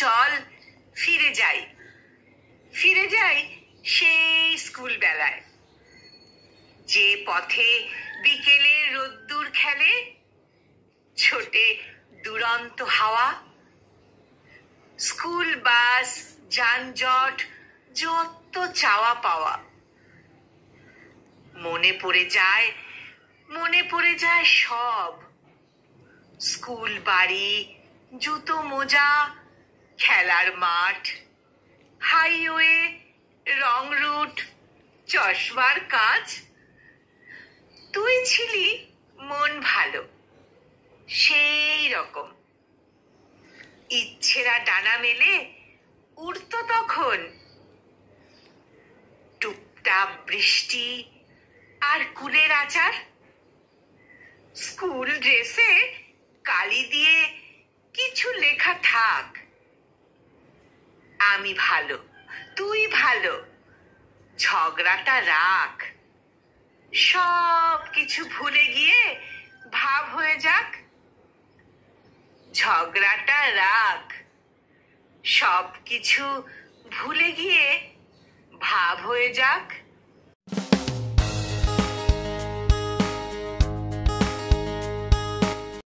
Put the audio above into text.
চল ফিরে যাই সেই স্কুল বেলায়, যে পথে বিকেলে রোদ্দুর খেলে, ছোটে দুরন্ত হাওয়া, স্কুল বাস, যানজট, যত চাওয়া পাওয়া। মনে পড়ে যায় সব, স্কুল বাড়ি, জুতো মোজা, খেলার মাঠ, হাইওয়ে, রং রুট, চশমার কাঁচ। তুই ছিলি মন ভালো, সেই রকম। ইচ্ছেরা ডানা মেলে উড়তো তখন। টুপটাপ বৃষ্টি আর কুলের আচার, স্কুল ড্রেসে কালি দিয়ে কিছু লেখা থাক, আমি ভালো, তুই ভালো, ঝগড়াটা রাখ, সব কিছু ভুলে গিয়ে ভাব হয়ে যাক। ঝগড়াটা রাখ, সব কিছু ভুলে গিয়ে ভাব হয়ে যাক।